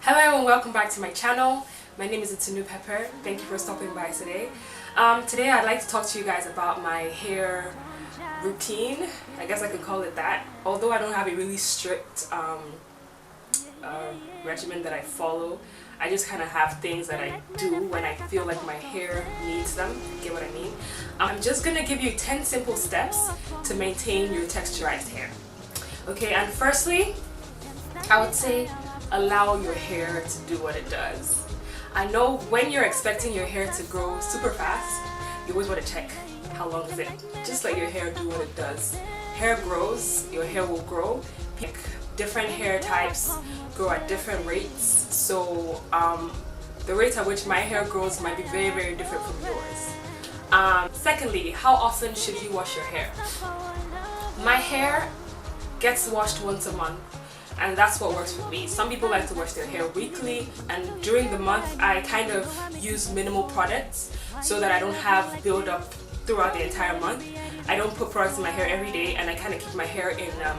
Hello and welcome back to my channel. My name is Itunu Pepper. Thank you for stopping by today. Today I'd like to talk to you guys about my hair routine. I guess I could call it that. Although I don't have a really strict regimen that I follow, I just kind of have things that I do when I feel like my hair needs them. Get what I mean? I'm just gonna give you 10 simple steps to maintain your texturized hair. Okay, and firstly, I would say allow your hair to do what it does. I know when you're expecting your hair to grow super fast, you always want to check how long is it. Just let your hair do what it does. Hair grows, your hair will grow. Different hair types grow at different rates, so the rate at which my hair grows might be very, very different from yours. Secondly, how often should you wash your hair? My hair gets washed once a month, and that's what works for me. Some people like to wash their hair weekly, and during the month I kind of use minimal products so that I don't have build up throughout the entire month. I don't put products in my hair every day, and I kind of keep my hair in a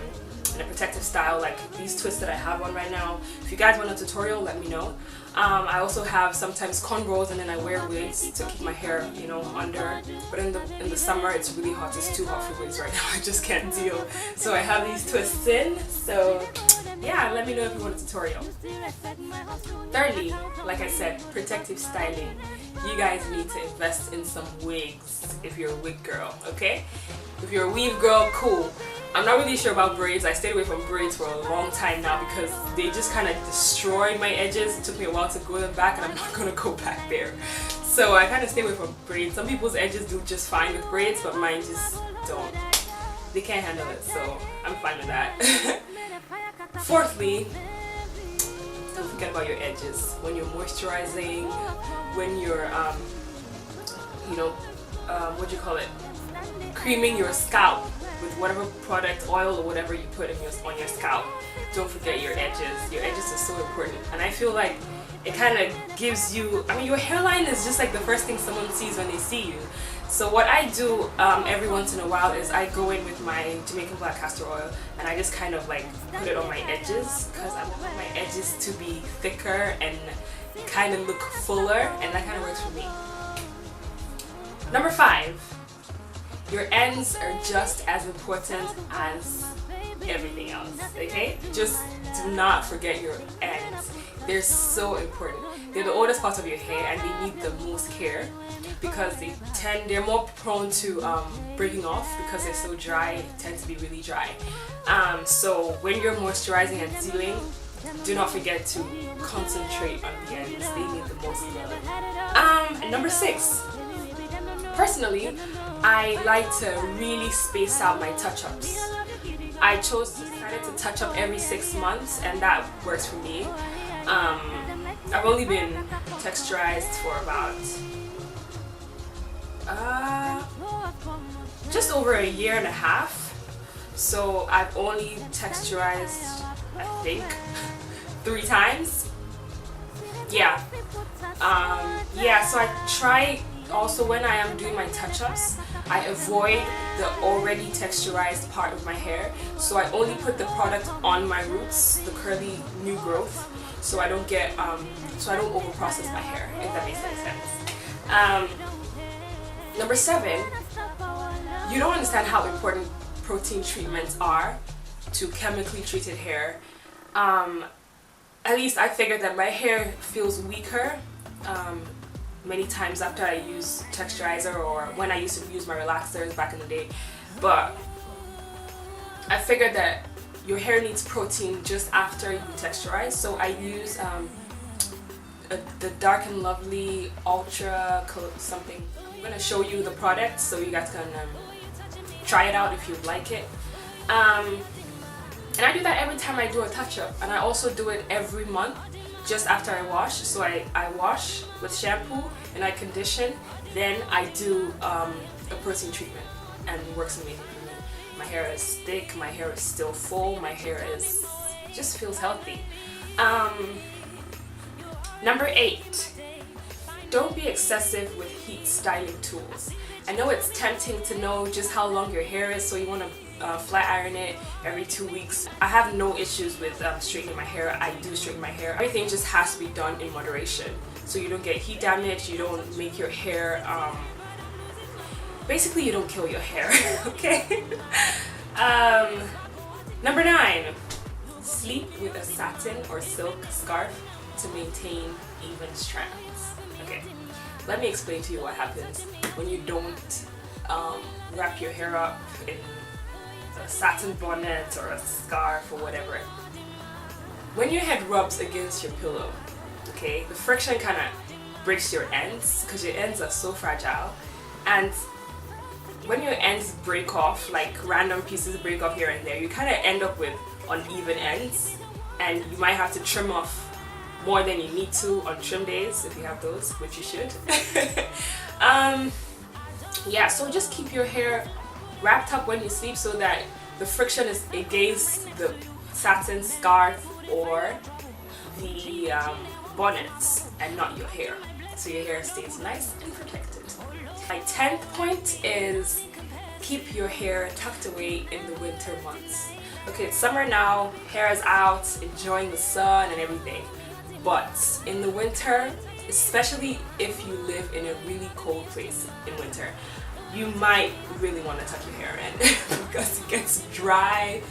protective style, like these twists that I have on right now. If you guys want a tutorial, let me know. I also have sometimes cornrows, and then I wear wigs to keep my hair, you know, under. But in the summer it's really hot. It's too hot for wigs right now. I just can't deal. So I have these twists in. So yeah, let me know if you want a tutorial. Thirdly, like I said, protective styling. You guys need to invest in some wigs if you're a wig girl, okay? If you're a weave girl, cool. I'm not really sure about braids. I stayed away from braids for a long time now because they just kind of destroyed my edges. It took me a while to grow them back, and I'm not going to go back there. So I kind of stay away from braids. Some people's edges do just fine with braids, but mine just don't. They can't handle it, so I'm fine with that. Fourthly, don't forget about your edges. When you're moisturizing, when you're, what do you call it? Creaming your scalp with whatever product, oil or whatever you put on your scalp. Don't forget your edges. Your edges are so important, and I feel like it kind of gives you, I mean, your hairline is just like the first thing someone sees when they see you. So what I do every once in a while is I go in with my Jamaican black castor oil, and I just kind of like put it on my edges because I want my edges to be thicker and kind of look fuller, and that kind of works for me. Number 5. Your ends are just as important as everything else, okay? Just do not forget your ends. They're so important. They're the oldest part of your hair, and they need the most care because they're more prone to breaking off because they're so dry. They tend to be really dry. So when you're moisturizing and sealing, do not forget to concentrate on the ends. They need the most love. And number 6. Personally, I like to really space out my touch-ups. I decided to touch up every 6 months, and that works for me. I've only been texturized for about just over a year and a half. So I've only texturized, I think, 3 times. Yeah. So I try. Also, when I am doing my touch-ups, I avoid the already texturized part of my hair, so I only put the product on my roots, the curly new growth, so I don't get so I don't overprocess my hair, if that makes any sense. Number 7, you don't understand how important protein treatments are to chemically treated hair. At least I figured that my hair feels weaker many times after I use texturizer, or when I used to use my relaxers back in the day. But I figured that your hair needs protein just after you texturize, so I use the Dark and Lovely Ultra something. I'm gonna show you the product so you guys can try it out if you'd like it. And I do that every time I do a touch-up, and I also do it every month just after I wash. So I wash with shampoo and I condition, then I do a protein treatment, and it works amazing for me. My hair is thick, my hair is still full, my hair just feels healthy. Number 8, don't be excessive with heat styling tools. I know it's tempting to know just how long your hair is, so you want to flat iron it every 2 weeks. I have no issues with straightening my hair. I do straighten my hair. Everything just has to be done in moderation, so you don't get heat damage, you don't make your hair, basically you don't kill your hair, okay? Number 9, sleep with a satin or silk scarf to maintain even strands. Okay, let me explain to you what happens when you don't wrap your hair up in a satin bonnet or a scarf or whatever. When your head rubs against your pillow, okay, the friction kind of breaks your ends because your ends are so fragile, and when your ends break off, like random pieces break off here and there, you kind of end up with uneven ends, and you might have to trim off more than you need to on trim days if you have those, which you should. Yeah, so just keep your hair wrapped up when you sleep so that the friction is against the satin scarf or the bonnets and not your hair, so your hair stays nice and protected. My 10th point is keep your hair tucked away in the winter months. Okay, it's summer now, hair is out, enjoying the sun and everything, but in the winter, especially if you live in a really cold place in winter, you might really want to tuck your hair in because it gets dry.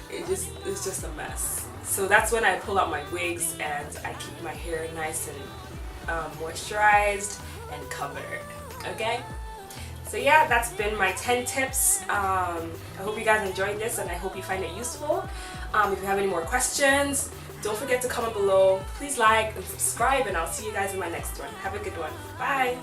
It's just a mess. So that's when I pull out my wigs and I keep my hair nice and moisturized and covered. Okay, so yeah, that's been my 10 tips. I hope you guys enjoyed this and I hope you find it useful. If you have any more questions, don't forget to comment below. Please like and subscribe, and I'll see you guys in my next one. Have a good one. Bye.